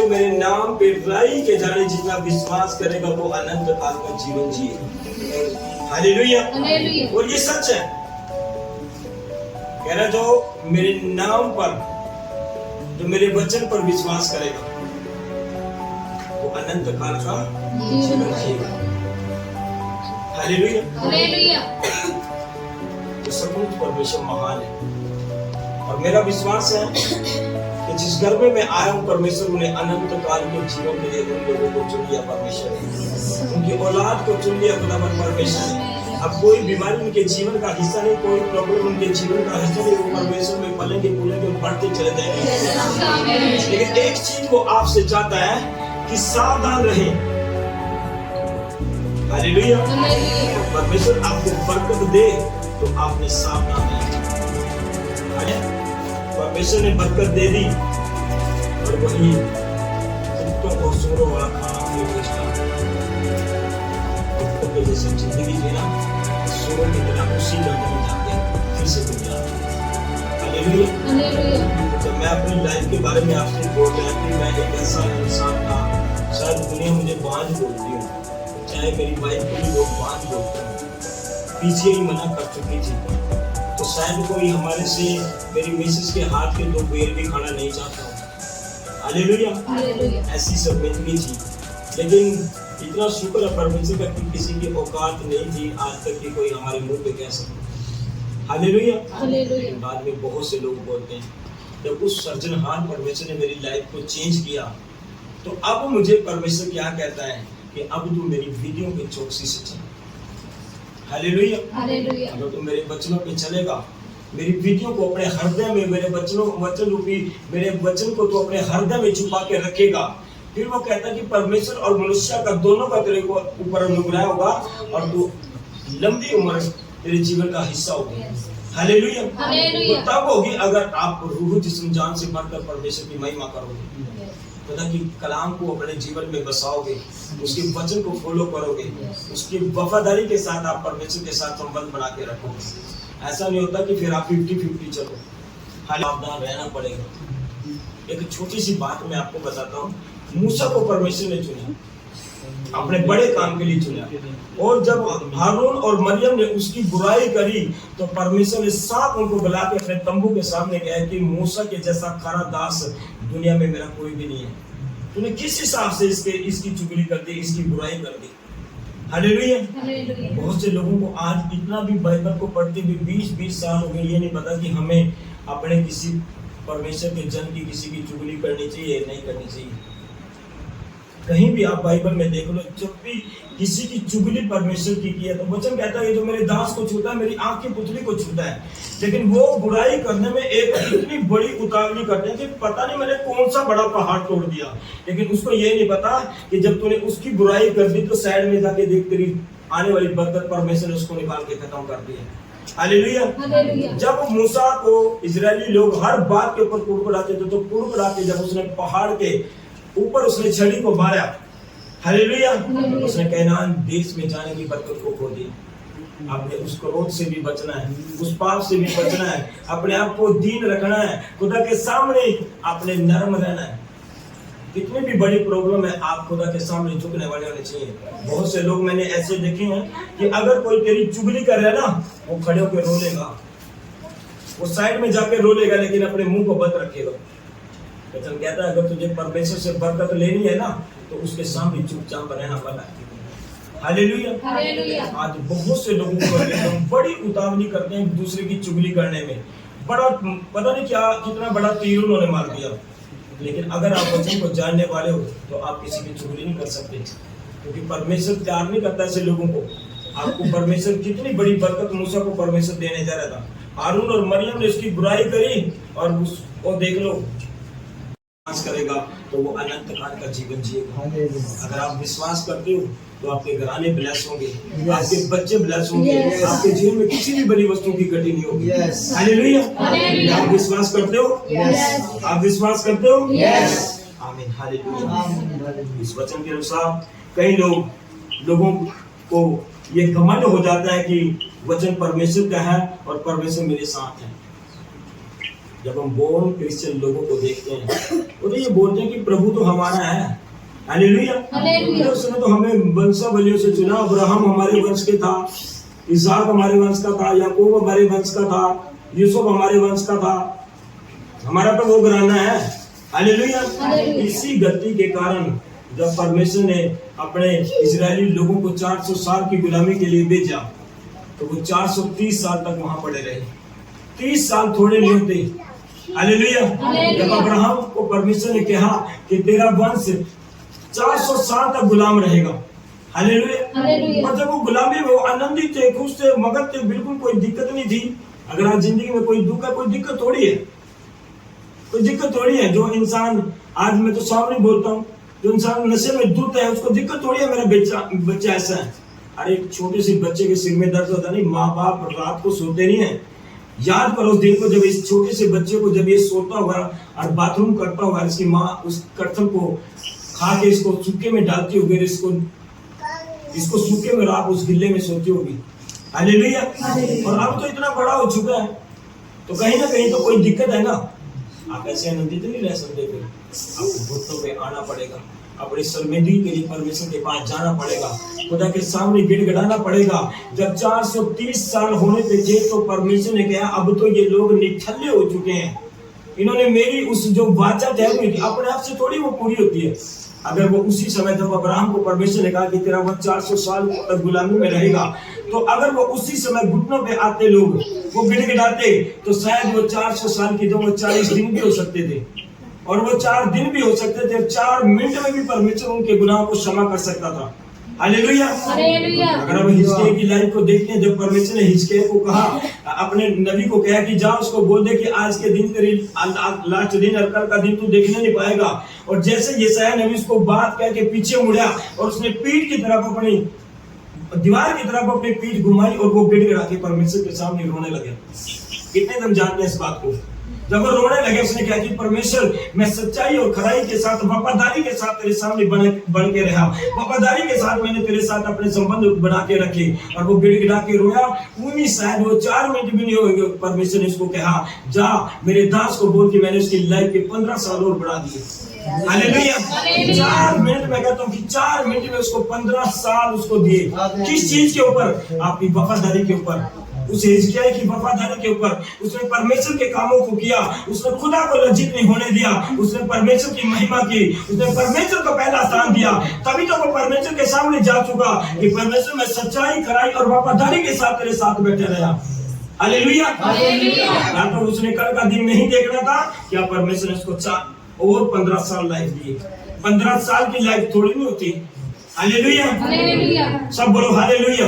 जो मेरे नाम पे राई के जाने जितना विश्वास करेगा वो अनंत काल का जीवन जिए। हालेलुया। और ये सच है, कह रहा जो मेरे नाम पर, जो मेरे वचन पर विश्वास करेगा वो अनंत काल का जीवन जिएगा। हालेलुया। तो सचमुच परमेश्वर महान है और मेरा विश्वास है कि जिस घर में मैं आया हूँ परमेश्वर उन्हें अनंत काल के जीवन के लिए उन लोगों को चुन लिया परमेश्वर ने, उनकी औलाद को चुन लिया खुदावन परमेश्वर ने। अब कोई बीमारी उनके जीवन का हिस्सा नहीं, कोई प्रॉब्लम उनके जीवन का हिस्सा नहीं, वो परमेश्वर में पलेंगे फूलेंगे बढ़ते चले जाएंगे। लेकिन एक चीज वो आपसे चाहता है कि सावधान रहे। हालेलुया। परमेश्वर आपको बरकत दे तो आपने सावधान रहना। परमेश्वर ने बरकत दे दी और वही कुत्तों और सूरों वाला खाना कुत्तों के जैसे जिंदगी जीना, सूरों की तरह उसी जगह में जाते फिर से गुजर जाते। हालेलुया। तो मैं अपनी लाइफ के बारे में आपसे बोल रहा हूँ कि मैं एक ऐसा इंसान था, शायद दुनिया मुझे बांझ बोलती हूँ, चाहे मेरी वाइफ को भी लोग बांझ बोलते हैं, पीछे ही मना कर चुकी थी। तो शायद कोई हमारे से मेरी मिसेस के हाथ के 2 बेर भी खाना नहीं चाहता हूँ। हालेलुया। ऐसी सब जिंदगी थी, लेकिन इतना शुक्र है परमेश्वर का कि किसी की औकात नहीं थी आज तक कि कोई हमारे मुंह पे कह सके। हालेलुया। बाद में बहुत से लोग बोलते हैं जब उस सर्जनहार परमेश्वर ने मेरी लाइफ को चेंज किया तो अब मुझे परमेश्वर क्या कहता है कि अब तू मेरी वीडियो पे चौकसी से चल। हालेलुया। अगर तुम मेरे वचनों पे चलेगा, मेरी वीडियो को अपने हृदय में, मेरे वचन रूपी मेरे वचन को तो अपने हृदय में छुपा के रखेगा, फिर वो कहता है कि परमेश्वर और मनुष्य का दोनों का तेरे को ऊपर अनुग्रह होगा और तू लंबी उम्र तेरे जीवन का हिस्सा होगी। हालेलुया। तो तब होगी अगर आप रूह जिस्म जान से बढ़कर परमेश्वर की महिमा करोगे, पता कि कलाम को अपने जीवन में बसाओगे, उसके वचन को फॉलो करोगे, उसकी वफादारी के साथ आप परमेश्वर के साथ संबंध बना के रखोगे। ऐसा नहीं होता कि फिर आप 50-50 चलो, सावधान रहना पड़ेगा। एक छोटी सी बात मैं आपको बताता हूँ। मूसा को परमेश्वर ने चुना, अपने बड़े काम के लिए चुना, और जब हारून और मरियम ने उसकी बुराई करी तो परमेश्वर ने साफ उनको बुला के अपने तंबू के सामने कहा कि मूसा के जैसा खरा दास दुनिया में मेरा कोई भी नहीं है। तूने किस हिसाब से इसकी चुगली कर दी, इसकी बुराई कर दी। हालेलुया। बहुत से लोगों को आज इतना भी बाइबल को पढ़ते हुए 20-20 साल हो गए, ये नहीं पता कि हमें अपने किसी परमेश्वर के जन की किसी की चुगली करनी चाहिए नहीं करनी चाहिए। कहीं भी आप बाइबल में देख लो, जब भी किसी की चुगली परमेश्वर की है तो वचन कहता है जो मेरे दास को छूता है मेरी आंख की पुतली को छूता है। लेकिन वो बुराई करने में एक इतनी बड़ी उतावली करते हैं कि पता नहीं मैंने कौन सा बड़ा पहाड़ तोड़ दिया, लेकिन उसको ये नहीं पता कि जब तूने उसकी बुराई कर दी तो साइड में जाके देख तेरी आने वाली बरकत परमेश्वर ने उसको निकाल के खत्म कर दिया। हालेलुया। जब मूसा को इजरायली लोग हर बात के ऊपर कुड़कुड़ाते थे तो कुड़कुड़ा के जब उसने पहाड़ के ऊपर उसने छड़ी को मारा, हालेलुया, उसने कैनान देश में जाने की बरकत को खो दी। आपने उस क्रोध से भी बचना है, उस पाप से भी बचना है, अपने आप को दीन रखना है, खुदा के सामने आपने नरम रहना है। कितनी भी बड़ी प्रॉब्लम है आप खुदा के सामने झुकने वाले होने चाहिए। बहुत से लोग मैंने ऐसे देखे हैं कि अगर कोई तेरी चुगली कर रहा है ना, वो खड़े होकर रो लेगा, वो साइड में जाके रो लेगा, लेकिन अपने मुंह को बंद रखेगा। वचन कहता है अगर तुझे परमेश्वर से बरकत लेनी है ना तो उसके सामने चुपचाप रहना पड़ा है। हालेलुया। आज बहुत से लोगों को बड़ी उतावली करते हैं दूसरे की चुगली करने में, बड़ा पता नहीं क्या कितना बड़ा तीर उन्होंने मार दिया। लेकिन अगर आप वचन को जानने वाले हो तो आप किसी की चुगली नहीं कर सकते, क्योंकि परमेश्वर प्यार नहीं करता ऐसे लोगों को। आपको परमेश्वर कितनी बड़ी बरकत मूसा को परमेश्वर देने जा रहा था, हारून और मरियम ने उसकी बुराई करी और उसको देख लो करेगा तो वो अनंत काल का जीवन जिएगा। अगर आप विश्वास करते हो तो आपके घराने ब्लेस होंगे, आपके बच्चे ब्लेस होंगे, आपके जीवन में किसी भी बड़ी वस्तु की कटी नहीं होगी। हालेलुया। आप विश्वास करते हो? आप विश्वास करते हो? आमीन। हालेलुया। इस वचन के अनुसार कई लोगों को ये घमंड हो जाता है कि वचन परमेश्वर का है और परमेश्वर मेरे साथ है। जब हम बोर्न क्रिश्चियन लोगों को देखते हैं वो तो ये बोलते हैं कि प्रभु तो हमारा है। हालेलुया। उसने तो हमें वंशावलियों से चुना। अब्राहम हमारे वंश के था, इसहाक हमारे वंश का था, याकूब हमारे वंश का था, यूसुफ हमारे वंश का था। हमारा तो वो घराना है। हालेलुया। इसी गलती के कारण जब परमेश्वर ने अपने इजरायली लोगों को 400 साल की गुलामी के लिए भेजा तो वो 430 साल तक वहां पड़े रहे। 30 साल थोड़े नहीं होते। हालेलुया। जब अब्राहम को परमेश्वर ने कहा कि तेरा वंश 400 साल तक गुलाम रहेगा। हालेलुया। और जब वो गुलामी में वो आनंदित थे, खुश थे, मगन थे, बिल्कुल कोई दिक्कत नहीं थी। अगर आज जिंदगी में कोई दुख है, कोई दिक्कत थोड़ी है, कोई दिक्कत थोड़ी है। जो इंसान, आज मैं तो सामने बोलता हूँ, जो इंसान नशे में धुत है उसको दिक्कत थोड़ी है। मेरा बच्चा ऐसा है। अरे एक छोटे से बच्चे के सिर में दर्द होता नहीं, माँ बाप रात को सोते नहीं है। याद करो उस दिन को जब इस छोटे से बच्चे को जब ये सोता होगा और बाथरूम करता होगा, इसकी माँ उस कर्तन को खा के इसको सूखे में डालती होगी, इसको सूखे में रात उस गिल्ले में सोती होगी। हालेलुया। और अब तो इतना बड़ा हो चुका है तो कहीं ना कहीं तो कोई दिक्कत है ना। आप ऐसे आनंदित नहीं रह सकते। फिर आपको घुटनों पे आना पड़ेगा, अपनी शर्मिंदगी के लिए परमेश्वर के पास जाना पड़ेगा, खुदा के सामने गिड़गिड़ाना पड़ेगा। जब 430 साल होने पे थे तो परमेश्वर ने कहा अब तो ये लोग निठल्ले हो चुके हैं, इन्होंने मेरी उस जो वाचा तय हुई थी अपने आप से थोड़ी वो पूरी होती है। अगर वो उसी समय जब अब्राहम को परमेश्वर ने कहा कि तेरा वंश 400 साल तक गुलामी में रहेगा, तो अगर वो उसी समय घुटनों पे आते लोग, वो गिड़गिड़ाते, तो शायद वो 400 साल की जो वो 40 दिन भी हो सकते थे, और वो 4 दिन भी हो सकते थे। 4 मिनट में भी परमेश्वर उनके गुनाहों को क्षमा कर सकता था। हालेलुया। अगर हम हिजकिय्याह की लाइफ को देखते हैं, जब परमेश्वर ने हिजकिय्याह को कहा, अपने नबी को कहा कि जाओ उसको बोल दे कि आज के दिन तेरी लास्ट दिन और कल का दिन तू देखने नहीं पाएगा। और जैसे यशायाह नबी उसको बात कह के पीछे मुड़ा और उसने पीठ की तरफ अपनी दीवार की तरफ अपनी पीठ घुमाई और वो गिड़गिड़ा के परमेश्वर के सामने रोने लगे। कितने जन जानते हैं इस बात को? जब वो रोने लगे उसने कहा कि परमेश्वर मैं सच्चाई और खराई के साथ, वफादारी के साथ तेरे सामने बन के रहा, वफादारी के साथ मैंने तेरे साथ अपने संबंध बना के रखे। और वो गिड़गिड़ा के रोया। उन्हीं शायद वो 4 मिनट भी नहीं होंगे, परमेश्वर ने उसको कहा जा मेरे दास को बोल के मैंने उसकी लाइफ के 15 साल और बढ़ा दिए। हालेलुया। 4 मिनट में कहता हूँ कि 4 मिनट में उसको 15 साल उसको दिए। किस चीज के ऊपर? आपकी वफादारी के ऊपर, उस हिजकिय्याह की वफादारी के ऊपर। उसने परमेश्वर के कामों को किया, उसने खुदा को लज्जित नहीं होने दिया, उसने परमेश्वर की महिमा की, उसने परमेश्वर को पहला स्थान दिया। तभी तो वो परमेश्वर के सामने जा चुका कि परमेश्वर मैं सच्चाई, खराई और वफादारी के साथ तेरे साथ बैठे रहा। हालेलुया। ना तो उसने कल का दिन नहीं देखना था, क्या परमेश्वर ने उसको और 15 साल लाइफ दी। 15 साल की लाइफ थोड़ी नहीं होती। हालेलुया। सब बोलो हालेलुया।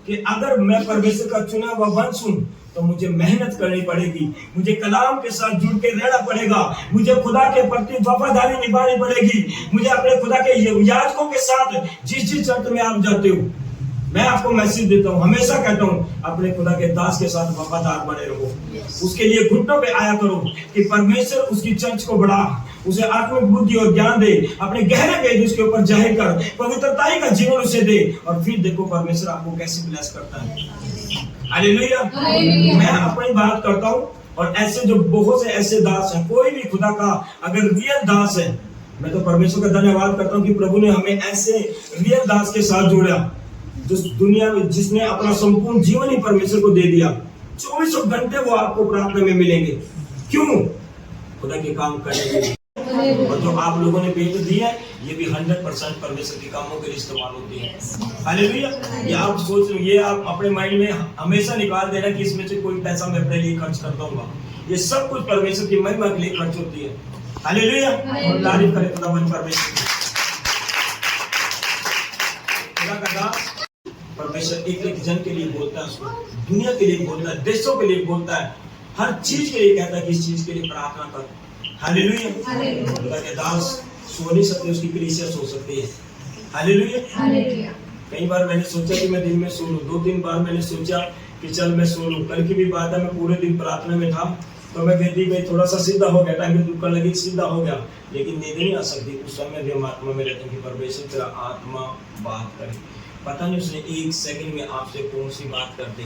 कि अगर मैं परमेश्वर का चुना हुआ वंश हूं तो मुझे मेहनत करनी पड़ेगी, मुझे कलाम के साथ जुड़ के रहना पड़ेगा, मुझे खुदा के प्रति वफादारी निभानी पड़ेगी, मुझे अपने खुदा के याजकों के साथ जिस चर्च में आप जाते हो, मैं आपको मैसेज देता हूँ, हमेशा कहता हूँ अपने खुदा के दास के साथ वफादार बने रहो। उसके लिए घुटनों पे आया करो कि परमेश्वर उसकी चर्च को बढ़ा, उसे आत्मिक बुद्धि और ज्ञान दे, अपने गहरे भेद उसके ऊपर जाहिर कर, पवित्रताई का जीवन उसे दे, और फिर देखो परमेश्वर आपको कैसे ब्लेस करता है। हालेलुया। मैं अपनी बात करता हूँ, और ऐसे जो बहुत से ऐसे दास हैं, कोई भी खुदा का अगर रियल दास है, मैं तो परमेश्वर का धन्यवाद करता हूँ कि प्रभु ने हमें ऐसे रियल दास के साथ जोड़ा जो दुनिया में, जिसने अपना संपूर्ण जीवन ही परमेश्वर को दे दिया। 24 घंटे वो आपको प्रार्थना में मिलेंगे। क्यों? खुदा के काम करने के लिए। और जो आप लोगों ने भेज दी है, ये भी 100% परमेश्वर के कामों के लिए इस्तेमाल होती है। हालेलुया। ये आप सोच, ये आप अपने माइंड में हमेशा निकाल देना कि इसमें से कोई पैसा मैं अपने लिए खर्च कर दूंगा। ये सब कुछ परमेश्वर की महिमा के लिए खर्च होती है। हालेलुया। और तारीफ करें खुदावंद परमेश्वर की। खुदा का दास परमेश्वर एक जन के लिए बोलता है, उसको दुनिया के लिए बोलता है, देशों के लिए बोलता है, हर चीज के लिए कहता है कि इस चीज के लिए प्रार्थना कर। हालेलुया। खुदा के दास सो नहीं सकते, उसकी कलीसिया सो सकती है। हालेलुया। कई बार मैंने सोचा कि मैं दिन में सो लूं, 2-3 बार मैंने सोचा कि चल मैं सो लूं। कल की भी बात है, मैं पूरे दिन प्रार्थना में था, तो मैं वेदी में थोड़ा सा सीधा हो गया, टाइम दुख लगी, सीधा हो गया, लेकिन नींद नहीं आ सकती। उस समय भी हम आत्मा में रहते हैं कि परमेश्वर तेरा आत्मा बात करे। पता नहीं उसने 1 सेकंड में आपसे कौन सी बात कर दी।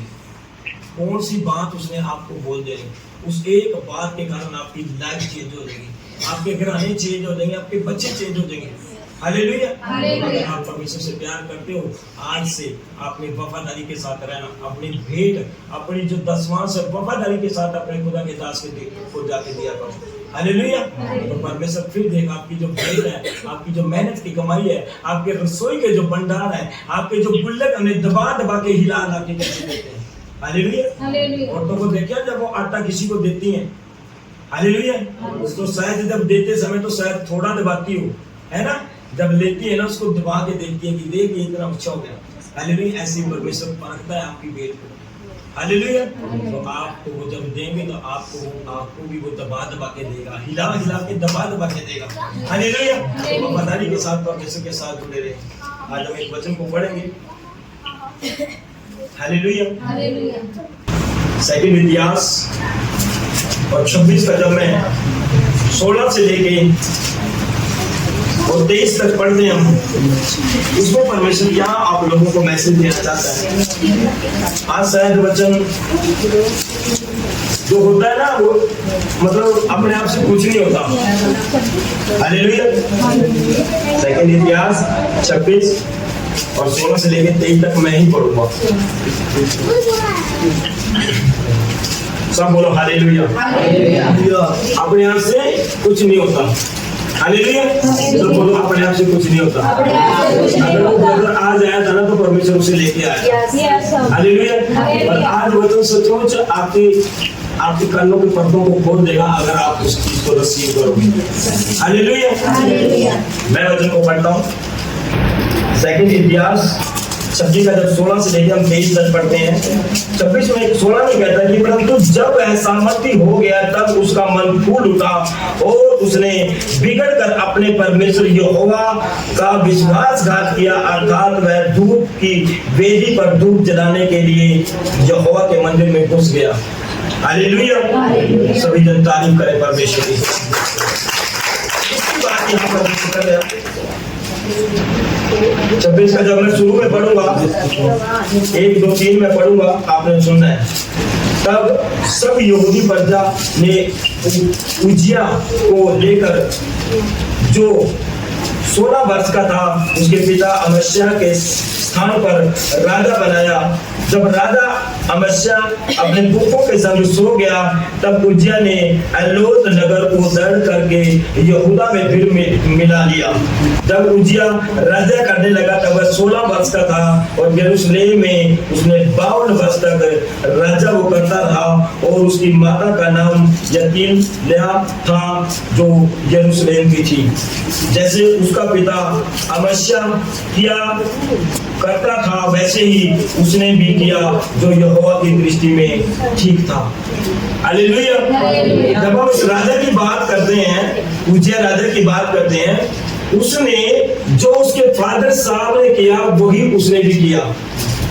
कौन सी बात उसने आपको बोल देनी, उस एक बात के कारण आपकी लाइफ चेंज हो जाएगी, आपके घराने चेंज हो जाएंगे, आपके बच्चे चेंज हो जाएंगे। हालेलुया। अगर आप परमेश्वर से प्यार करते हो, आज से आपने वफादारी के साथ रहना, अपनी भेंट, अपनी जो दसवांश है वफादारी के साथ अपने खुदा के दास को जाके दिया करो। हालेलुया। तो परमेश्वर फिर देख आपकी जो भेंट है, आपकी जो मेहनत की कमाई है, आपके रसोई के जो भंडार है, आपके जो गुल्लक हमने दबा दबा के हिला के कैसे देते हैं। हालेलुया। औरतों को देखा जब वो आटा किसी को देती हैं, हालेलुया, उसको शायद जब देते समय तो शायद थोड़ा दबाती हो, है ना, जब लेती है ना उसको दबा के देखती है कि देख ये इतना अच्छा हो गया। हालेलुया। ऐसे ही परमेश्वर परखता है आपकी भेंट को। हालेलुया। तो आपको वो जब देंगे तो आपको भी वो दबा के देगा, हिला के दबा के देगा। हालेलुया। तो वफादारी के साथ परमेश्वर के साथ जुड़े रहे। आज हम एक वचन को पढ़ेंगे। हालेलुया। सेकंड इतिहास और 26 का जब मैं 16 से लेके और 23 तक पढ़ते हैं हम, उसमें परमेश्वर यहाँ आप लोगों को मैसेज देना चाहता है। आज शायद वचन जो होता है ना वो मतलब अपने आप से कुछ नहीं होता। हालेलुया। सेकंड इतिहास 26 और 16 से लेकर 23 तक मैं ही पढ़ूंगा। सब बोलो हालेलुया। अपने आप से कुछ नहीं होता। हालेलुया। सब बोलो अपने आप से कुछ नहीं होता। अगर वो ब्रदर आज आया था ना तो परमेश्वर उसे लेके आया। हालेलुया। और आज वचन सचमुच आपके कानों के पर्दों को खोल देगा अगर आप उस चीज को रिसीव करोगे। हालेलुया। मैं वचन को पढ़ता हूँ। सेकंड इतिहास 26 का जब 16 से लेकर हम 23 तक पढ़ते हैं। 26 में 16 में कहता है कि परंतु जब वह सामर्थी हो गया तब उसका मन फूल उठा और उसने बिगड़ कर अपने परमेश्वर यहोवा का विश्वासघात किया, अर्थात वह धूप की वेदी पर धूप जलाने के लिए यहोवा के मंदिर में घुस गया। हालेलुया। सभी जन तारीफ करें परमेश्वर की। इसकी बात यहाँ पर कर रहे हैं। 26 का जब मैं शुरू में पढ़ूंगा, 1 2 3 में पढ़ूंगा, आपने सुनना है। तब सब यहूदी प्रजा ने उजिया को लेकर जो 16 वर्ष का था उसके पिता अमस्या के स्थान पर राजा बनाया। जब राजा अमस्या अपने पुरखों के संग सो गया तब उज्जिया ने एलोत नगर को दृढ़ करके यहूदा में फिर मिला लिया। जब उज्जिया राजा करने लगा तब वह 16 वर्ष का था और यरूशलेम में उसने 52 वर्ष तक राजा वो करता रहा और उसकी माता का नाम यकीनयाह था जो यरूशलेम की थी। जैसे उसका पिता अमस्या किया करता था वैसे ही उसने भी किया जो यहोवा की दृष्टि में ठीक था। हालेलुया। जब हम इस राजा की बात करते हैं, उज्जिया राजा की बात करते हैं, उसने जो उसके फादर साहब ने किया वही उसने भी किया।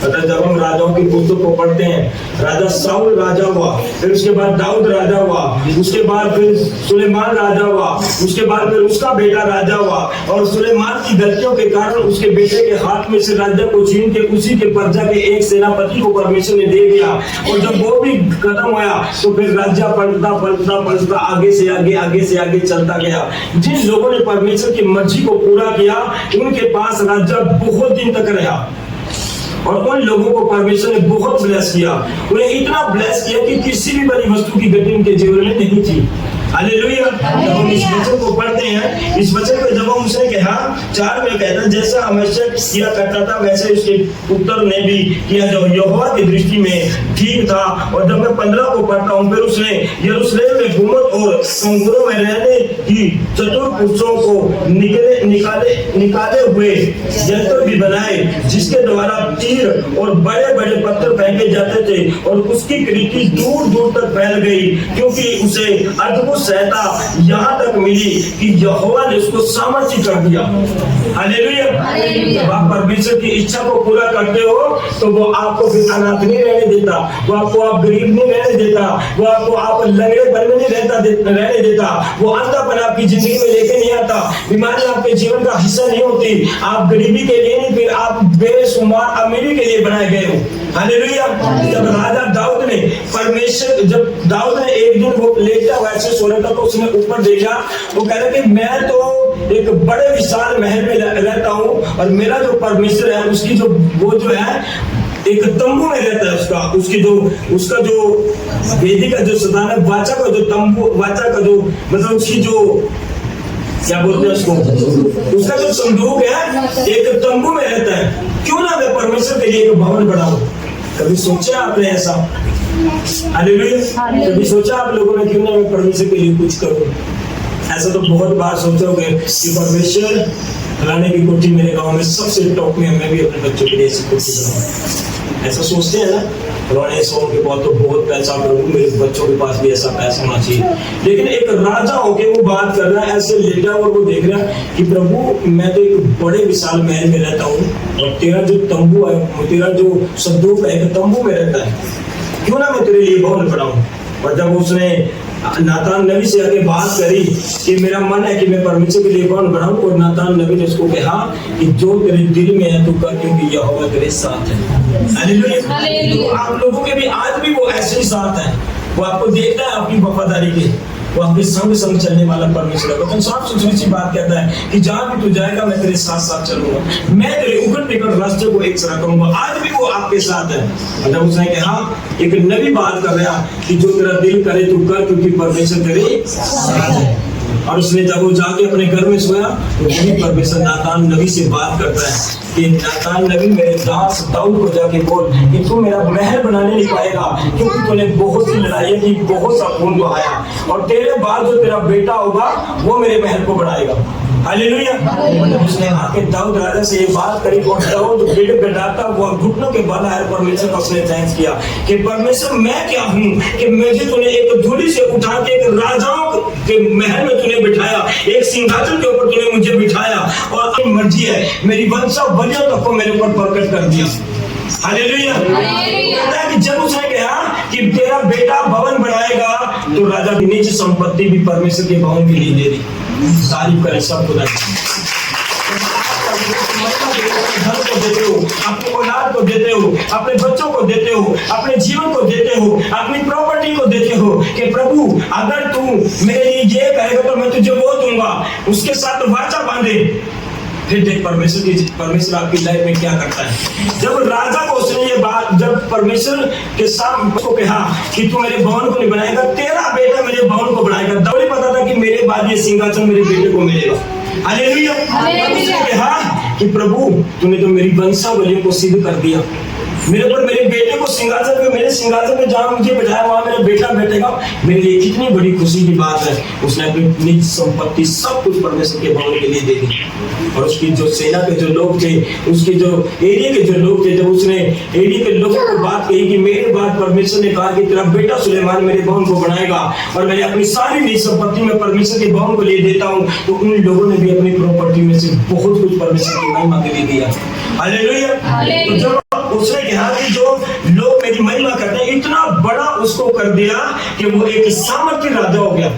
अतः जब हम राजाओं की पुस्तक को पढ़ते हैं, राजा साउल राजा हुआ, फिर उसके बाद दाऊद राजा हुआ, उसके बाद फिर सुलेमान राजा हुआ, उसके बाद फिर उसका बेटा राजा हुआ और सुलेमान की गलतियों के कारण उसके बेटे के हाथ में से राजा को छीन के उसी के प्रजा के एक सेनापति को परमेश्वर ने दे दिया। और जब वो भी खत्म हुआ तो फिर राजा पलटता आगे से आगे चलता गया। जिन लोगों ने परमेश्वर की मर्जी को पूरा किया उनके पास राजा बहुत दिन तक रहा और उन लोगों को परमेश्वर ने बहुत ब्लेस किया। उन्हें इतना ब्लेस किया कि किसी भी बड़ी वस्तु की गति उनके जीवन में नहीं थी। हालेलुया। जब हम इस वचन को पढ़ते हैं, इस वचन को जब हम उसने कहा 4 में कहता है जैसा अमस्या किया करता था वैसे उसके पुत्र ने भी किया जो यहोवा की दृष्टि में ठीक था। और जब मैं 15 को पढ़ता हूँ, फिर उसने यरूशलेम में गुम्बद और संगरों में रहने की चतुर पुरुषों को निकाले हुए यंत्र भी बनाए जिसके द्वारा तीर और बड़े बड़े पत्थर फेंके जाते थे और उसकी कीर्ति दूर दूर तक फैल गई क्योंकि उसे अद्भुत सहायता यहाँ तक मिली कि यहोवा ने उसको सामर्थ्य कर दिया। हालेलुया। जब आप परमेश्वर की इच्छा को पूरा करते हो तो वो आपको फिर अनाथ नहीं रहने देता, वो आपको आप गरीब नहीं रहने देता, वो आपको आप लंगड़े बने नहीं रहने देता, वो अंधापन आपकी जिंदगी में लेके नहीं आता, बीमारी आपके जीवन का हिस्सा नहीं होती। आप गरीबी के लिए नहीं, फिर आप बेशुमार अमीरी के लिए बनाए गए हो। हालेलुया। जब राजा दाऊद ने परमेश्वर, जब दाऊद ने एक दिन वो लेटा हुआ ऐसे सो रहा था तो उसने ऊपर देखा, वो कह रहा कि मैं तो एक बड़े विशाल महल में रहता हूँ और मेरा जो परमेश्वर है उसकी जो वो जो है एक तंबू में रहता है, उसका जो वेदी का जो सतान है, वाचा का जो तंबू, वाचा का जो मतलब उसकी जो क्या बोलते हैं उसको, उसका जो संदूक है एक तंबू में रहता है। क्यों ना मैं परमेश्वर के लिए एक भवन बनाऊं? कभी सोचा आपने ऐसा? हालेलुया। कभी सोचा आप लोगों ने क्यों ना मैं परमेश्वर के लिए कुछ करूं? ऐसा तो बहुत बार सोचोगे कि परमेश्वर फलाने की कोठी मेरे गांव में सबसे टॉप में, मैं भी अपने बच्चों के लिए ऐसी कोठी बनाऊं। ऐसा सोचते हैं ना? फलाने सोन के पास तो बहुत पैसा, प्रभु मेरे बच्चों के पास भी ऐसा पैसा होना चाहिए। लेकिन एक राजा होके वो बात कर रहा है, ऐसे लेटा और वो देख रहा है कि प्रभु मैं तो एक बड़े विशाल महल में रहता हूँ और तेरा जो तंबू है, तेरा जो संदूक है एक तंबू में रहता है, क्यों ना मैं तेरे लिए भवन बनाऊं? और जब उसने नातान नबी से आके बात करी कि मेरा मन है कि मैं परमेश्वर के लिए भवन बनाऊं, और नातान नबी ने उसको कहा कि जो तेरे दिल में है तू कर, क्योंकि यहोवा तेरे साथ है। हालेलुया। तो आप लोगों के भी आज भी वो ऐसे ही साथ है, वो आपको देखता है आपकी वफादारी के, वो आपके संग चलने वाला परमेश्वर है। तो साफ सुथरी सी बात कहता है कि जहां भी तू जाएगा मैं तेरे साथ साथ चलूंगा, मैं तेरे उगड़ निकट रास्ते को एक तरह करूंगा। आज भी वो आपके साथ है। मतलब उसने कहा, एक नबी बात कर रहा कि जो तेरा दिल करे तू कर, क्योंकि परमेश्वर तेरे साथ है। और उसने जब वो जाके अपने घर में सोया तो वही परमेश्वर नातान नबी से बात करता है कि नातान नबी मेरे दास दाऊद को जाके बोल कि तू मेरा महल बनाने नहीं पाएगा, क्योंकि तूने बहुत सी लड़ाइयाँ की, बहुत सा खून बहाया, और तेरे बाद जो तेरा बेटा होगा वो मेरे महल को बढ़ाएगा। हालेलुया। मतलब उसने आके दाऊद राजा से ये बात करी और दाऊद बेटे गड़ाता वो घुटनों के बल आया परमेश्वर का उसने थैंक्स किया कि परमेश्वर मैं क्या हूँ कि मुझे तूने एक धूली से उठा के एक राजाओं के महल में तूने बिठाया, एक सिंहासन के ऊपर तूने मुझे बिठाया, और अपनी मर्जी है मेरी वंशावलियों तक को मेरे ऊपर प्रकट कर दिया। हालेलुया। कहता है कि जब उसने कहा कि तेरा बेटा भवन बनाएगा तो राजा की निज संपत्ति भी परमेश्वर के भवन के लिए दे दी। तारीफ करें सब खुदा की। धन को देते हो, अपने औलाद को देते हो, अपने बच्चों को देते हो, अपने जीवन को देते हो, अपनी प्रॉपर्टी को देते हो कि प्रभु अगर तू मेरे लिए ये करेगा तो मैं तुझे वो दूंगा, उसके साथ वाचा बांधे। फिर देख परमेश्वर आपकी लाइफ में क्या करता है। जब राजा को उसने ये बात, जब परमेश्वर के सामने उसको कहा कि तू मेरे भवन को नहीं बनाएगा, तेरा बेटा मेरे भवन को बनाएगा। दाऊद को पता था कि मेरे बाद ये सिंहासन मेरे बेटे को मिलेगा। हालेलुया। उसने कहा कि प्रभु तूने तो मेरी वंशावलियों को सिद्ध कर दिया, मेरे पर मेरे बेटे को सिंहासन में, मेरे सिंहासन में जहां मुझे बैठाया वहां मेरा बेटा बैठेगा। मेरे लिए कितनी बड़ी खुशी की बात है। उसने अपनी निज संपत्ति सब कुछ परमेश्वर के भवन के लिए दे दी। और उसकी जो सेना के जो लोग थे, उसके जो एरिया के जो लोग थे, जब उसने एरिया के लोगों को बात कही कि मेरे बाद परमेश्वर ने कहा कि तेरा बेटा सुलेमान मेरे भवन को बनाएगा और मैं अपनी सारी निज संपत्ति में परमेश्वर के भवन को लिए देता हूँ, तो उन लोगों ने भी अपनी प्रॉपर्टी में से बहुत कुछ परमेश्वर की महिमा के लिए दिया। हालेलुया। उसने कहा कि जो लोग मेरी महिमा करते हैं, इतना बड़ा उसको कर दिया कि वो एक सामर्थ्य राजा हो गया।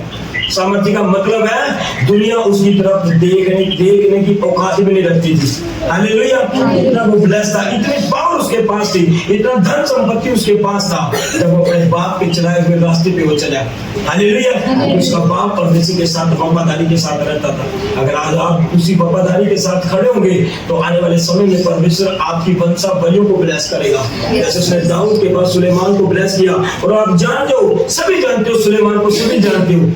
सामर्थ्य का मतलब है दुनिया उसकी तरफ देखने की औकात भी नहीं रखती थी। हालेलुया। इतना वो ब्लेस था, इतनी पावर उसके पास थी, इतना धन संपत्ति उसके पास था। जब वो अपने बाप के चलाए हुए रास्ते पे वो चला, हालेलुया, उसका बाप परमेश्वर के साथ वफादारी के साथ रहता था। अगर आज आप उसी वफादारी के साथ खड़े होंगे तो आने वाले समय में परमेश्वर आपकी वंशावलियों को ब्लेस करेगा, जैसे उसने दाऊद के बाद सुलेमान को ब्लेस किया। और आप जानते हो, सभी जानते हो, सुलेमान को सभी जानते हो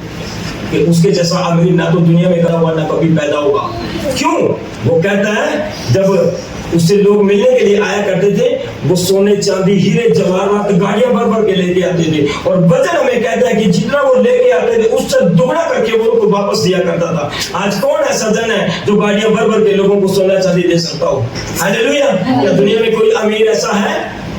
कि उसके जैसा अमीर ना तो दुनिया में करा हुआ ना कभी पैदा होगा। क्यों? वो कहता है जब उससे लोग मिलने के लिए आया करते थे, वो सोने चांदी हीरे जवाहरात गाड़ियां भर भर के लेके आते थे, और वजन हमें कहता है कि जितना वो लेके आते थे उससे दुगना करके वो उनको वापस दिया करता था। आज कौन ऐसा जन है जो गाड़ियां भर भर के लोगों को सोना चांदी दे सकता हो? हालेलुया। क्या दुनिया में कोई अमीर ऐसा है?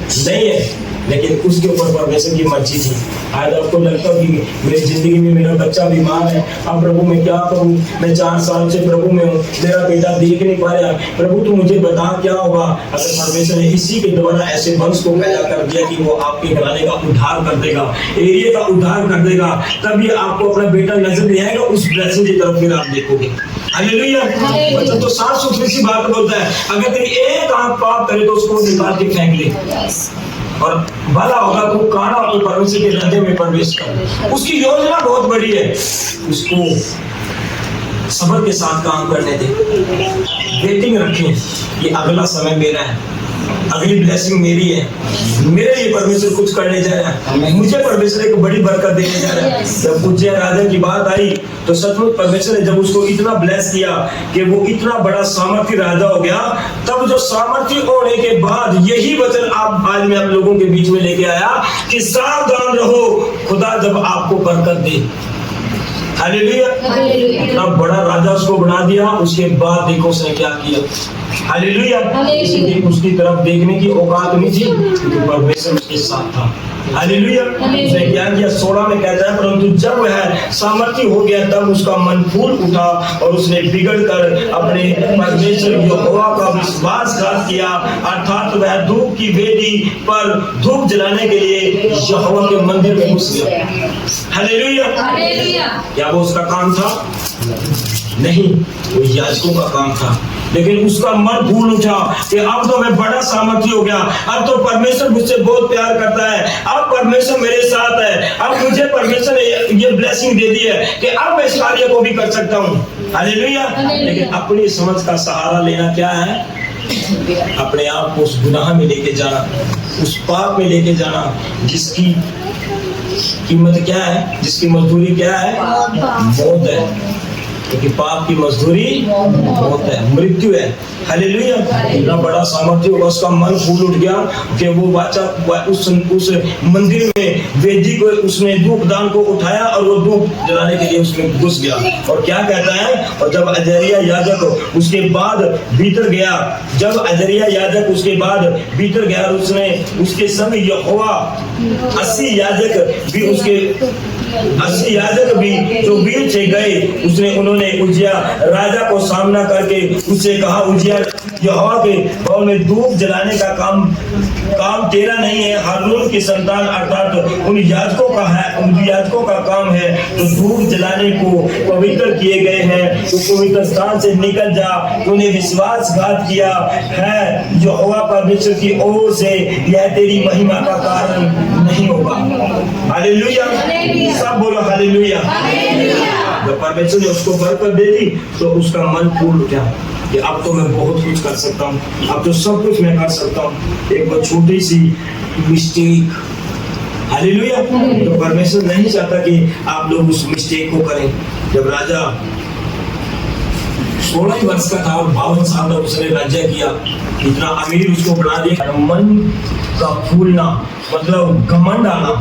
नहीं है। लेकिन उसके ऊपर परमेश्वर की मर्जी थी। आज आपको लगता है कि मेरी जिंदगी में मेरा बच्चा बीमार है, अब प्रभु मैं क्या करूं, मैं 4 साल से प्रभु में हूँ, मेरा बेटा देख नहीं पा रहा, प्रभु तू मुझे बता क्या होगा। अगर परमेश्वर ने इसी के द्वारा ऐसे वंश को पैदा कर दिया कि वो आपके घराने का उद्धार कर देगा, एरिया का उद्धार कर देगा, तभी आपको अपना बेटा नजर नहीं आएगा, उस ब्लेसिंग की तरफ फिर आप देखोगे। हालेलुया। मतलब तो साफ सुथरी सी बात बोलता है, अगर तेरी एक आंख पाप करे तो उसको निकाल के फेंक ले, और भला होगा तू काना और परमेश्वर के राज्य में प्रवेश कर। उसकी योजना बहुत बड़ी है, उसको सब्र के साथ काम करने दे, वेटिंग रखें, ये अगला समय मेरा है, अगली ब्लेसिंग मेरी है, मेरे लिए परमेश्वर कुछ करने जा रहा है, मुझे परमेश्वर एक बड़ी बरकत देने जा रहा है। जब उज्जैन राजा की बात आई तो सचमुच परमेश्वर ने जब उसको इतना ब्लेस किया कि वो इतना बड़ा सामर्थी राजा हो गया, तब जो सामर्थी होने के बाद यही वचन आज मैं आप लोगों के बीच में लेके आया कि सावधान रहो, खुदा जब आपको बरकत दे। हालेलुया। इतना बड़ा राजा उसको बना दिया, उसके बाद देखो उसने क्या किया। हालेलुया। उसकी तरफ देखने की औकात नहीं थी, क्योंकि परमेश्वर उसके साथ था। हालेलुया। उसने क्या किया, 16 में कहता है, परंतु जब वह सामर्थी हो गया तब उसका मन फूल उठा और उसने बिगड़ कर अपने परमेश्वर यहोवा का विश्वासघात किया, अर्थात वह धूप की वेदी पर धूप जलाने के लिए यहोवा के मंदिर में घुस गया। हालेलुया। क्या वो उसका काम था? नहीं, वो याजकों का काम था। लेकिन उसका मन फूल उठा कि अब तो मैं बड़ा सामर्थी हो गया, अब तो परमेश्वर मुझसे बहुत प्यार करता है, अब परमेश्वर मेरे साथ है, अब मुझे परमेश्वर ने ये ब्लेसिंग दे दी है कि अब मैं इस कार्य को भी कर सकता हूँ। हालेलुया। लेकिन अपनी समझ का सहारा लेना क्या है? अपने आप को उस गुनाह में लेके जाना, उस पाप में लेके जाना जिसकी कीमत क्या है, जिसकी मजदूरी क्या है? मौत है। क्योंकि पाप की मजदूरी मौत है, मृत्यु है। हालेलुया। इतना बड़ा सामर्थ्य होगा, उसका मन फूल उठ गया कि वो उस मंदिर में वेदी को उसने धूप दान को उठाया और वो धूप जलाने के लिए उसमें घुस गया। और क्या कहता है, और जब अजरिया याजक उसके बाद भीतर गया, जब अजरिया याजक उसके बाद भीतर गया, उसने उसके संग यहोवा 80 याजक भी जो वीर से गए, उन्होंने उज्जिया राजा को सामना करके उससे कहा, उज्जिया यहोवा के भवन में धूप जलाने का काम तेरा नहीं है, हारून की संतान अर्थात उन याजकों का काम है तो धूप जलाने को पवित्र किए गए हैं, तो पवित्र स्थान से निकल जा, तूने विश्वासघात किया है यहोवा परमेश्वर की ओर से, यह तेरी महिमा का कारण नहीं होगा। हालेलुया। सब बोलो हालेलुया। जब परमेश्वर ने उसको बरकत दे दी तो उसका मन फूल उठा कि अब तो मैं बहुत कुछ कर सकता हूँ, अब तो सब कुछ मैं कर सकता हूँ। एक बार छोटी सी मिस्टेक, हालेलुया, तो परमेश्वर नहीं चाहता कि आप लोग उस मिस्टेक को करें। जब राजा 16 वर्ष का था और 52 साल तक उसने राज्य किया, इतना अमीर उसको बना दिया। मन का फूलना मतलब घमंड आना,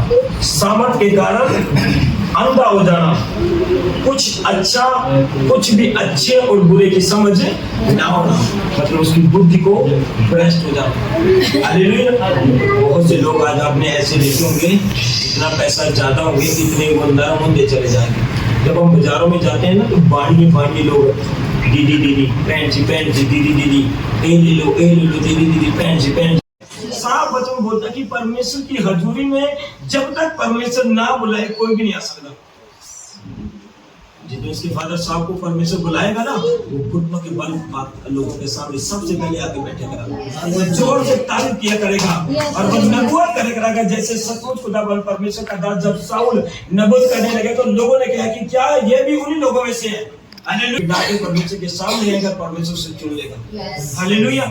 सामर्थ के कारण अंधा हो जाना, कुछ भी अच्छे और बुरे की समझ ना होना, मतलब उसकी बुद्धि को भ्रष्ट हो जाना। हालेलुया। बहुत से लोग आज आपने ऐसे देखे होंगे, इतना पैसा ज्यादा होंगे, इतने ईमानदार होंगे चले जाएंगे। जब हम बाजारों में जाते हैं ना तो बांडी लोग, दीदी बहन जी दीदी ए ले लो दीदी बहन जी। साफ वचन बोलता कि परमेश्वर की हजूरी में जब तक परमेश्वर ना बुलाए कोई भी नहीं आ सकता। जितने उसके फादर साहब को परमेश्वर बुलाएगा ना, वो घुटनों के बल लोगों के सामने सबसे पहले आके बैठेगा, वो जोर से तारीफ किया करेगा और वो नबूवत करेगा। जैसे सचमुच खुदा परमेश्वर का दास जब साउल नबूवत करने लगे तो लोगों ने कहा कि क्या ये भी उन्हीं लोगों में से है। हालेलुया। परमेश्वर के सामने आएगा, परमेश्वर से चुन लेगा। हालेलुया।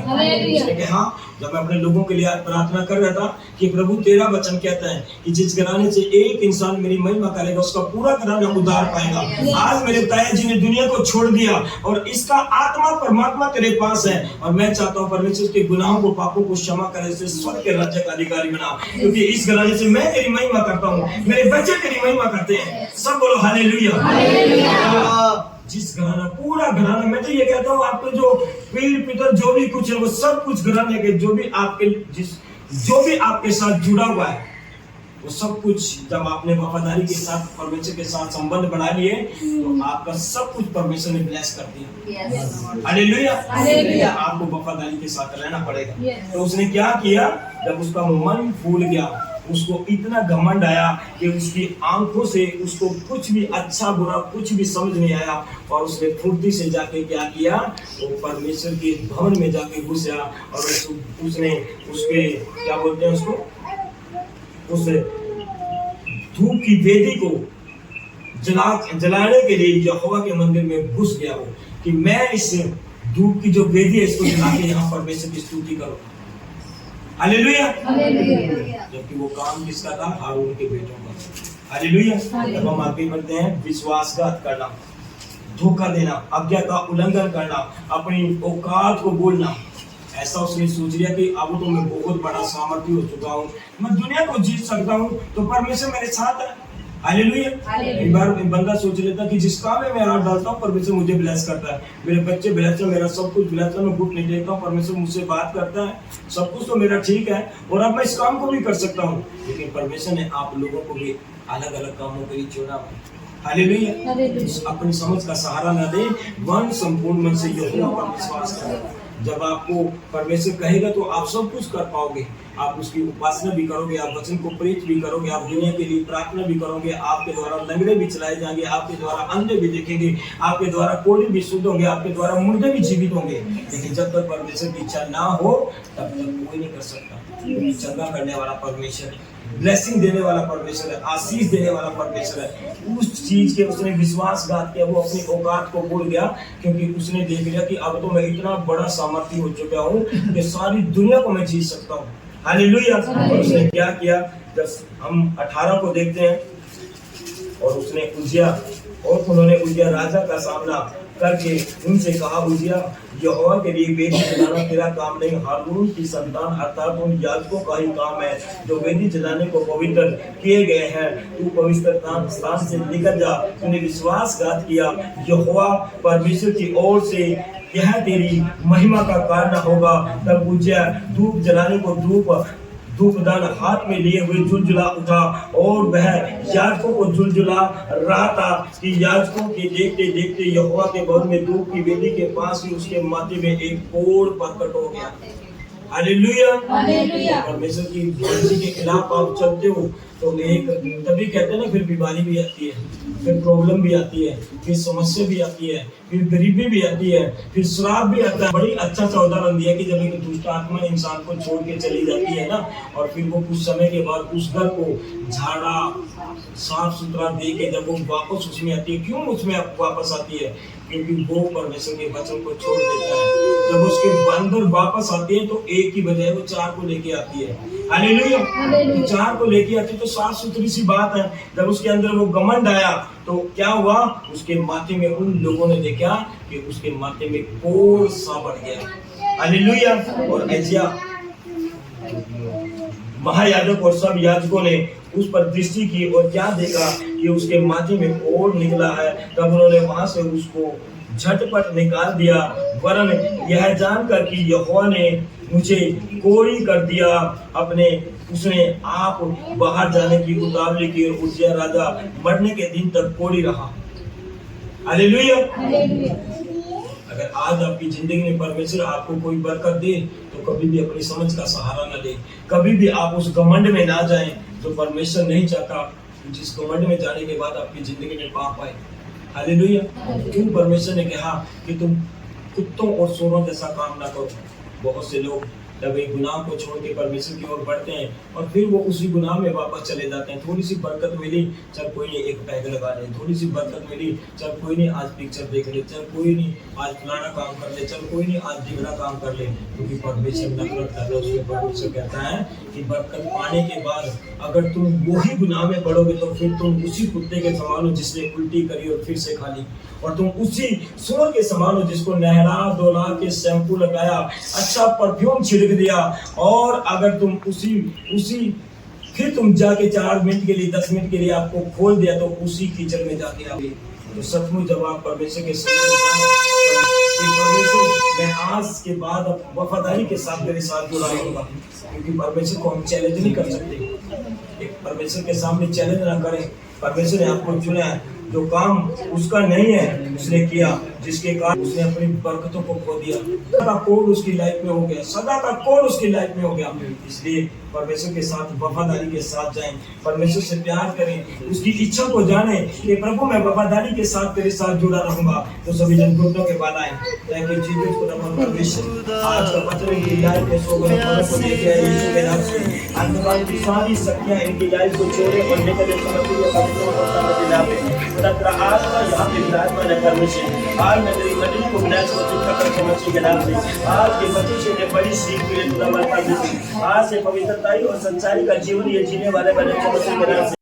हाँ, जब मैं अपने लोगों के लिए प्रार्थना कर रहा था कि प्रभु तेरा वचन कहता है कि जिस घराने से एक इंसान मेरी महिमा करेगा उसका पूरा घराना उद्धार पाएगा। आज मेरे ताया जी ने दुनिया को छोड़ दिया और इसका आत्मा परमात्मा तेरे पास है, और मैं चाहता हूँ परमेश्वर के गुनाहों को पापों को क्षमा करे, इसे स्वर्ग के राज्य का अधिकारी बना, क्योंकि इस घराने से मैं तेरी महिमा करता हूँ, मेरे बच्चे तेरी महिमा करते हैं। सब बोलो हालेलुया। जिस घराना, पूरा घराना, मैं तो ये कहता हूँ आपके जो पीर पितर जो भी कुछ है वो सब कुछ घराने के, जो भी आपके जिस जो भी आपके साथ जुड़ा हुआ है वो सब कुछ, जब आपने वफादारी के साथ परमेश्वर के साथ संबंध बना लिए तो आपका सब कुछ परमेश्वर ने ब्लेस कर दिया। हालेलुया। आपको वफादारी के साथ रहना पड़ेगा। तो उसने क्या किया, जब उसका मन फूल गया, उसको इतना घमंड आया कि उसकी आंखों से उसको कुछ भी अच्छा बुरा कुछ भी समझ नहीं आया, और उसने फुर्ती से जाके क्या किया, वो परमेश्वर के भवन में जाके घुसा और उसने उसके क्या बोलते हैं उसको, उस धूप की वेदी को जलाने के लिए यहोवा के मंदिर में घुस गया वो, कि मैं इस धूप की जो वेदी है इसको जला के यहाँ परमेश्वर की स्तुति करूँ। हालेलुया। जबकि वो काम किसका था, हारून के बेटों का। हालेलुया। जब हम आगे बढ़ते हैं, विश्वासघात करना, धोखा देना, आज्ञा का उल्लंघन करना, अपनी औकात को बोलना, ऐसा उसने सोच लिया कि अब तो मैं बहुत बड़ा सामर्थ्य हो चुका हूँ, मैं दुनिया को जीत सकता हूँ, तो परमेश्वर मेरे साथ है। हालेलुया। एक बार बंदा सोच लेता कि जिस काम में मैं हाथ डालता हूँ परमेश्वर मुझे ब्लेस करता है, मेरे बच्चे ब्लेस है, मेरा सब कुछ ब्लेस है, मैं घुट नहीं देखता हूँ, परमेश्वर मुझसे बात करता है, सब कुछ तो मेरा ठीक है और अब मैं इस काम को भी कर सकता हूँ। लेकिन परमेश्वर ने आप लोगों को भी अलग अलग कामों के लिए चुना। हालेलुया। अपनी समझ का सहारा न दे, मन संपूर्ण मन से यहोवा पर विश्वास करें। जब आपको परमेश्वर कहेगा तो आप सब कुछ कर पाओगे। आप उसकी उपासना भी करोगे, आप वचन को प्रीच भी करोगे, आप दुनिया के लिए प्रार्थना भी करोगे, आपके द्वारा लंगड़े भी चलाए जाएंगे, आपके द्वारा अंधे भी देखेंगे, आपके द्वारा कोढ़ी भी शुद्ध होंगे, आपके द्वारा मुर्दे भी जीवित होंगे। लेकिन जब तक परमेश्वर की इच्छा ना हो तब तक कोई नहीं कर सकता। चंगा करने वाला परमेश्वर है, ब्लेसिंग देने वाला परमेश्वर है, आशीष देने वाला परमेश्वर है। उस चीज के उसने विश्वासघात किया, वो अपनी औकात को भूल गया, क्योंकि उसने देख लिया कि अब तो मैं इतना बड़ा सामर्थ्य हो चुका हूँ कि सारी दुनिया को मैं जीत सकता हूँ। हालेलुया। और उसने क्या किया, जब हम 18 को देखते हैं, और उसने उन्होंने उजिया राजा का सामना करके उनसे कहा, उजिया यहोवा के लिए वेदी जलाना तेरा काम नहीं, हारून की संतान अर्थात उन याजकों का ही काम है जो वेदी जलाने को पवित्र किए गए हैं। तू पवित्र स्थान से निकल जा। तूने विश्वासघात किया, यहोवा परमेश्वर की ओर से यह तेरी महिमा का कारण होगा। तब उजिया धूप जलाने को धूपदान हाथ में लिए हुए झुलझुला उठा, और वह याजकों को झुलझुला रहा था कि याजकों के देखते देखते यहोवा के भवन में धूप की वेदी के पास ही उसके माथे में एक कोढ़ प्रकट हो गया। हालेलुया। परमेश्वर की मर्जी के खिलाफ आप चलते हो तो एक तभी कहते हैं ना, फिर बीमारी भी आती है, फिर प्रॉब्लम भी आती है, फिर समस्या भी आती है, फिर गरीबी भी आती है, फिर श्राप भी आता है। बड़ी अच्छा सा उदाहरण दिया कि जब एक दुष्ट आत्मा इंसान को छोड़ के चली जाती है ना, और फिर वो कुछ समय के बाद उस घर को झाड़ा साफ सुथरा दे के जब वो वापस उसमें आती है, क्यों उसमें वापस आती है? क्योंकि वो परमेश्वर के वचन को छोड़ देता है। जब उसके बंदर वापस आते हैं तो एक की बजाय वो 4 को लेके आती है। हालेलुया। तो 4 को लेके आती है तो साफ सुथरी सी बात है। जब उसके अंदर वो घमंड आया तो क्या हुआ, उसके माथे में उन लोगों ने देखा कि उसके माथे में कोढ़ सा बढ़ गया। हालेलुया। और एजिया महायाजक और सब याजकों ने उस पर दृष्टि की और क्या देखा कि उसके माथे में कोढ़ निकला है। तब उन्होंने वहां से उसको झटपट निकाल दिया, वरन यह जानकर कि यहोवा ने मुझे कोढ़ी कर दिया, उसने आप बाहर जाने की उतावली की, और उजिया राजा मरने के दिन तक कोढ़ी रहा। हालेलुया। अगर आज आपकी जिंदगी में परमेश्वर आपको कोई बरकत दे तो कभी भी अपनी समझ का सहारा न ले, कभी भी आप उस घमंड में ना जाएं जो परमेश्वर नहीं चाहता, जिस घमंड में जाने के बाद आपकी जिंदगी में पाप आए। हालेलुया। क्यों परमेश्वर ने कहा कि तुम कुत्तों और सूरों जैसा काम ना करो। बहुत से लोग जब एक गुनाह को छोड़ के परमेश्वर की ओर बढ़ते हैं और फिर वो उसी गुनाह में वापस चले जाते हैं। थोड़ी सी बरकत मिली, चल कोई नहीं एक पैग लगा ले, थोड़ी सी बरकत मिली, चल कोई नहीं आज पिक्चर देख ले, चल कोई नहीं आज फलाना काम कर ले, चल कोई नहीं आज ढिगड़ा काम कर ले। क्योंकि परमेश्वर नफरत करता है उसके। परमेश्वर कहता है कि बरकत पाने के बाद अगर तुम वही गुनाह में पड़ोगे तो फिर तुम उसी कुत्ते के समान हो जिसने उल्टी करी और फिर से खा ली, और तुम उसी सूअर के समान हो जिसको नहला धोला के शैम्पू लगाया, अच्छा परफ्यूम छिड़क दिया, और अगर तुम उसी फिर तुम जाके 4 मिनट के लिए 10 मिनट के लिए आपको खोल दिया तो उसी कीचड़ में जाके आओगे। तो सचमुच जब आप परमेश्वर के परमेश्वर मैं आज के बाद अब वफादारी के साथ मेरे साथ जुड़ा रहूंगा, क्योंकि परमेश्वर को हम चैलेंज नहीं कर सकते। एक परमेश्वर के सामने चैलेंज ना करें। परमेश्वर ने आपको चुना है, जो काम उसका नहीं है उसने किया, जिसके कारण उसने अपनी बरकतों को खो दिया। सदा का कोड उसकी लाइफ में हो गया, सदा का कोड उसकी लाइफ में हो गया। इसलिए परमेश्वर के साथ वफादारी के साथ जाएं, परमेश्वर से प्यार करें, उसकी इच्छा को जाने कि प्रभु मैं वफादारी के साथ तेरे साथ जुड़ा रहूंगा। तो सभी जन घुटनों के बाद आए, थैंक यू जीसस को नमन परमेश्वर। आज का वचन इनकी लाइफ में सो गए को लेके आए यीशु के नाम से। अंधकार की सारी शक्तियां इनकी लाइफ को छोड़े और निकले समझिए आज का यहाँ पे विराजमान है परमेश्वर। आज मैं तेरी मंडली को विनाश समझी के नाम से आज के बच्चे से बड़ी सीख मिले। आज से पवित्रता और सच्चाई का जीवन ये जीने वाले बने के नाम से।